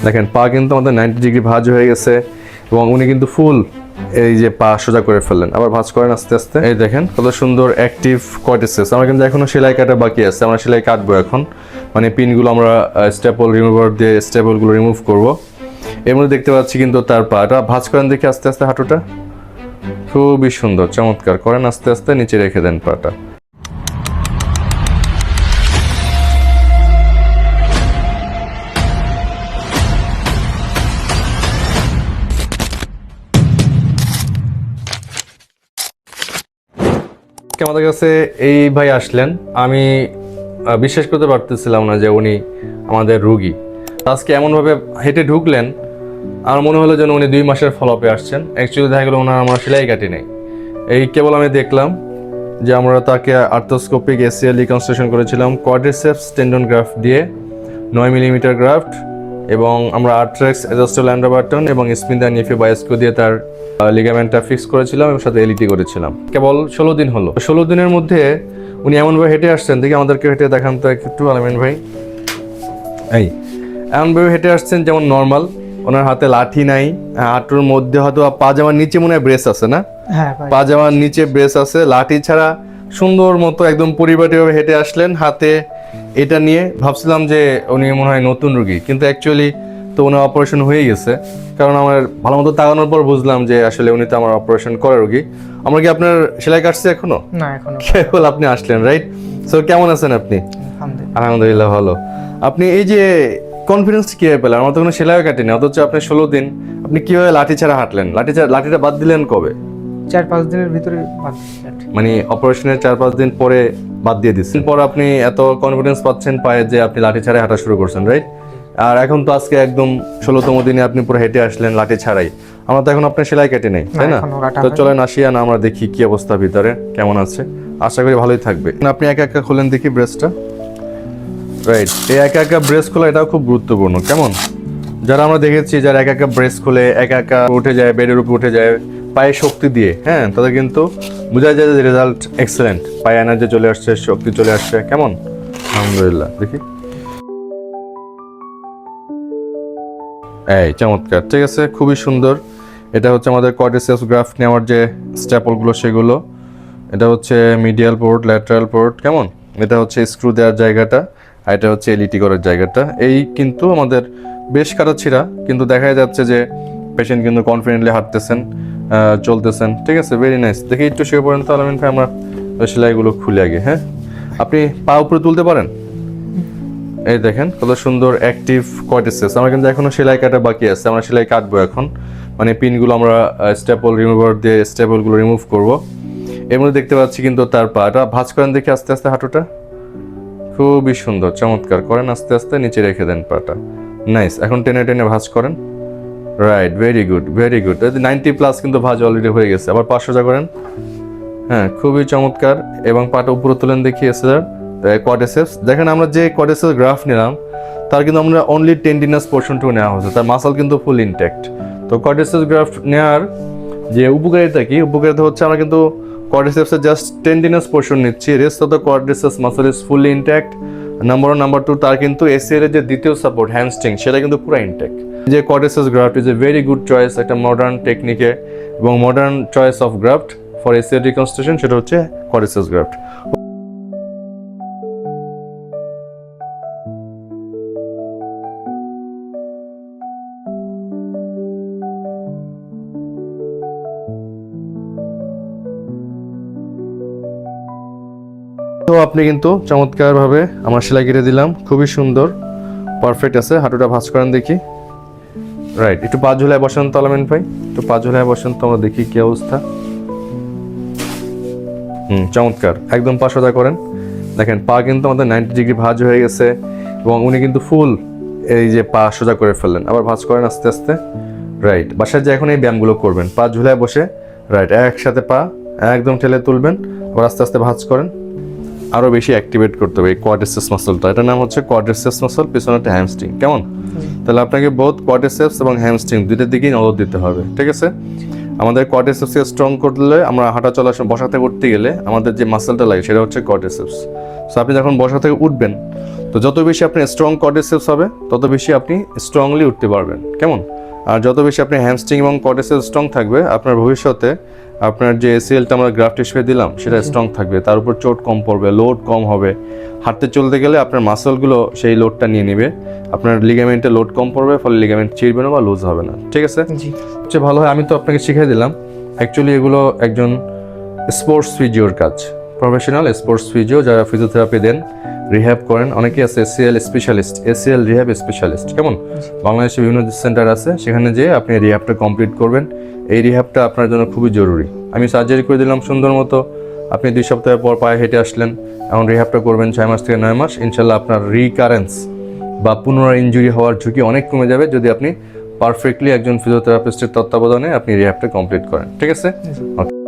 দেখেন পা কিন্তু আমাদের 90 ডিগ্রি ভাঁজ হয়ে গেছে এবং উনি কিন্তু ফুল এই যে পা সোজা করে ফেললেন। আবার ভাঁজ করেন আস্তে আস্তে। এই দেখেন কত সুন্দর অ্যাক্টিভ কোয়াড্রিসেপস। আমরা কিন্তু এখনো সেলাই কাটা বাকি আছে, আমরা সেলাই কাটবো এখন। মানে পিনগুলো আমরা স্টেপল রিমুভার দিয়ে স্টেপলগুলো রিমুভ করব। এর মধ্যে দেখতে পাচ্ছি কিন্তু তার পাটা ভাঁজ করেন দেখি আস্তে আস্তে, হাঁটুটা খুবই সুন্দর, চমৎকার করেন আস্তে আস্তে, নিচে রেখে দেন পাটা। আমাদের কাছে এই ভাই আসলেন, আমি বিশ্বাস করতে পারতেছিলাম না যে উনি আমাদের রুগী। আজকে এমনভাবে হেঁটে ঢুকলেন, আমার মনে হলো যেন উনি 2 মাসের ফলোআপে আসছেন। অ্যাকচুয়ালি দেখা গেলো ওনার আমার সেলাই কাটি নেই। এই কেবল আমি দেখলাম যে আমরা তাকে আর্থোস্কোপিক এসিএল রিকনস্ট্রাকশন করেছিলাম কোয়াড্রিসেপস টেন্ডন গ্রাফট দিয়ে, 9 মিলিমিটার গ্রাফট, এবং আমরা আর্ট্রেক্স অ্যাডজাস্টেবল অ্যান্ডারবাটন এবং স্পিন নিফি বায়োস্কো দিয়ে তার লিগামেন্টটা ফিক্স করেছিলাম এবং সাথে এলইটি করেছিলাম। কেবল 16 দিন হলো। 16 দিনের মধ্যে উনি এমনভাবে হেঁটে আসছেন, দেখি আমাদেরকে হেঁটে দেখান তো একটু আলামিন ভাই। এই এমনভাবে হেঁটে আসছেন যেমন নর্মাল, ওনার হাতে লাঠি নাই, হাঁটুর মধ্যে হয়তো পাজামার নিচে মনে হয় ব্রেস আছে না? হ্যাঁ, পাজামার নিচে ব্রেস আছে, লাঠি ছাড়া সুন্দর মতো একদম পরিপাটিভাবে হেঁটে আসলেন। হাতে এটা নিয়ে ভাবছিলাম যে উনি মনে হয় নতুন রুগী, কিন্তু অ্যাকচুয়ালি তো ওনার অপারেশন হয়ে গেছে। কারণ আমার ভালো মতো তাকানোর পর বুঝলাম যে আসলে উনি তো আমার অপারেশন করা রুগী। আমরা কি আপনার সেলাই কাটছে এখনো? না, এখনো। কেবল আপনি আসলেন, রাইট? সো কেমন আছেন আপনি? আলহামদুলিল্লাহ ভালো। আপনি এই যে কনফিডেন্স কিভাবে পেলেন? আমার তো কোনো সেলাইও কাটেনি, অথচ আপনি 16 দিন আপনি কিভাবে লাঠি ছাড়া হাঁটলেন? লাঠিটা বাদ দিলেন কবে? 4-5 দিনের ভিতরে বাদ দিয়েছি। মানে অপারেশনের 4-5 দিন পরে বাদ দিয়ে দিচ্ছেন। পর আপনি এত কনফিডেন্স পাচ্ছেন পায়ে যে আপনি লাঠি ছাড়াই হাঁটা শুরু করছেন, রাইট? আর এখন তো আজকে একদম 16তম দিনে আপনি পুরো হেঁটে আসলেন লাঠি ছাড়াই। আমরা তো এখন আপনার সেলাই কেটে নেই, তাই না? তো চলেন আসি না, আমরা দেখি কি অবস্থা ভিতরে কেমন আছে। আশা করি ভালোই থাকবে। আপনি একা একা খুলেন দেখি ব্রেসটা। রাইট, এই একা একা ব্রেস খোলা এটাও খুব গুরুত্বপূর্ণ। কেমন? যারা আমরা দেখেছি যারা একা একা ব্রেস খুলে একা একা উঠে যায়, বেডের উপর উঠে যায় পায়ে শক্তি দিয়ে, হ্যাঁ, তাদের কিন্তু বোঝা যায় যে রেজাল্ট এক্সেলেন্ট, পায়ে এনার্জি চলে আসছে, শক্তি চলে আসছে। কেমন? আলহামদুলিল্লাহ। দেখি, এই চমৎকার, ঠিক আছে, খুবই সুন্দর। এটা হচ্ছে আমাদের কোয়াড্রিসেপস গ্রাফট নেওয়ার যে স্ট্যাপলগুলো সেগুলো। এটা হচ্ছে মিডিয়াল পোর্ট, ল্যাটারাল পোর্ট। কেমন? এটা হচ্ছে স্ক্রু দেওয়ার জায়গাটা, আর এটা হচ্ছে এলইটি করার জায়গাটা। এই কিন্তু আমাদের বেশ কাটাছিড়া, কিন্তু দেখা যাচ্ছে যে পেশেন্ট কিন্তু কনফিডেন্টলি হাঁটতেছেন, চলতেছেন। ঠিক আছে, ভেরি নাইস। দেখি একটু শুয়ে পড়েন তো আলামিন ভাই, আমরা সেলাইগুলো খুলে আগে। হ্যাঁ, আপনি পা উপরে তুলতে পারেন? এই দেখেন কত সুন্দর অ্যাক্টিভ কোয়াড্রিসেপস। আমরা কিন্তু এখনো সেলাই কাটা বাকি আছে, আমরা সেলাই কাটবো এখন। মানে পিনগুলো আমরা স্টেপল রিমুভার দিয়ে স্টেপলগুলো রিমুভ করব। এর মধ্যে দেখতে পাচ্ছি কিন্তু তার পাটা ভাঁজ করেন দেখি আস্তে আস্তে, হাঁটুটা খুবই সুন্দর, চমৎকার করেন আস্তে আস্তে, নিচে রেখে দেন পাটা। নাইস, এখন টেনে টেনে ভাঁজ করেন। Right, very good, very good. 90+ কিন্তু ভাঁজ অলরেডি হয়ে গেছে। আবার 5 সোজা করেন। হ্যাঁ, খুবই চমৎকার। এবং পাটা উপরে তুলেন দেখি এসআর কোয়াড্রিসেপস। দেখেন আমরা যে কোয়াড্রিসেপস গ্রাফ নিলাম তার কিন্তু আমরা অনলি টেন্ডিনাস পোর্শনটুকু নেওয়া হচ্ছে, তার মাসল কিন্তু ফুল ইনট্যাক্ট। তো কোয়াড্রিসেপস গ্রাফট নেওয়ার যে উপকারিতা কি? উপকারিতা হচ্ছে আমরা কিন্তু কোয়াড্রিসেপসের জাস্ট টেন্ডিনাস পোর্শন নিচ্ছি, rest of the quadriceps muscle is fully intact. Number 1, number 2, তার কিন্তু এসিএল এর যে দ্বিতীয় সাপোর্ট হ্যামস্ট্রিং সেটা কিন্তু পুরো ইনট্যাক্ট। যে quadriceps graft is a very good choice, একটা মডার্ন টেকনিকে এবং modern choice of graft for ACL reconstruction, সেটা হচ্ছে কোয়াড্রিসেপস গ্রাফট। তো আপনি কিন্তু চমৎকারভাবে আমার সেলাই কেটে দিলাম, খুবই সুন্দর, পারফেক্ট আছে। হাঁটুটা ভাঁজ করেন দেখি। রাইট, একটু পা ঝুলায় বসেন তো আলামিন ভাই, একটু পা ঝুলায় বসেন তো, আমরা দেখি কি অবস্থা। চমৎকার, একদম পা সোজা করেন। দেখেন পা কিন্তু আমাদের 90 ডিগ্রি ভাঁজ হয়ে গেছে এবং উনি কিন্তু ফুল এই যে পা সোজা করে ফেললেন। আবার ভাঁজ করেন আস্তে আস্তে। রাইট, বাসায় যে এখন এই ব্যায়ামগুলো করবেন, পা ঝুলায় বসে, রাইট, একসাথে পা একদম ঠেলে তুলবেন, আবার আস্তে আস্তে ভাঁজ করেন। আরো বেশি অ্যাক্টিভেট করতে হবে এই কোয়াড্রিসেপস মাসলটা। এটার নাম হচ্ছে কোয়াড্রিসেপস মাসল, পিছনে একটা হ্যামস্ট্রিং। কেমন? তাহলে আপনাকে বোথ কোয়াড্রিসেপস এবং হ্যামস্ট্রিং দুইটার দিকেই নজর দিতে হবে। ঠিক আছে, আমাদের কোয়াড্রিসেপসকে স্ট্রং করলে আমরা হাঁটা চলার বসা থেকে উঠতে গেলে আমাদের যে মাসলটা লাগে সেটা হচ্ছে কোয়াড্রিসেপস। সো আপনি যখন বসা থেকে উঠবেন তো যত বেশি আপনি স্ট্রং কোয়াড্রিসেপস হবে তত বেশি আপনি স্ট্রংলি উঠতে পারবেন, কেমন? আর যত বেশি আপনি হ্যামস্ট্রিং এবং কোয়াড্রিসেপস স্ট্রং থাকবে, আপনার ভবিষ্যতে আপনার যে এসিএলটা আমরা গ্রাফট হিসেবে দিলাম সেটা স্ট্রং থাকবে, তার উপর চোট কম পড়বে, লোড কম হবে, হাঁটতে চলতে গেলে আপনার মাসলগুলো সেই লোডটা নিয়ে নেবে, আপনার লিগামেন্টে লোড কম পড়বে, ফলে লিগামেন্ট ছিঁড়বে না বা লুজ হবে না, ঠিক আছে? জি। সবচেয়ে ভালো হয়, আমি তো আপনাকে শিখিয়ে দিলাম, অ্যাকচুয়ালি এগুলো একজন স্পোর্টস ফিজিওর কাজ, প্রফেশনাল স্পোর্টস ফিজিও যারা ফিজিওথেরাপি দেন, রিহ্যাব করেন, অনেকেই আছে ACL specialist, ACL rehab specialist, কেমন? বাংলাদেশে বিভিন্ন সেন্টার আছে, সেখানে যেয়ে আপনি রিহ্যাবটা কমপ্লিট করবেন। এই রিহ্যাবটা আপনার জন্য খুবই জরুরি। আমি সার্জারি করে দিলাম সুন্দর মতো, আপনি 2 সপ্তাহ পর পায়ে হেঁটে আসলেন, এখন রিহ্যাবটা করবেন 6 মাস থেকে 9 মাস, ইনশাল্লাহ আপনার রিকারেন্স বা পুনরায় ইনজুরি হওয়ার ঝুঁকি অনেক কমে যাবে যদি আপনি পারফেক্টলি একজন ফিজিওথেরাপিস্টের তত্ত্বাবধানে আপনি রিহ্যাবটা কমপ্লিট করেন, ঠিক আছে? ওকে।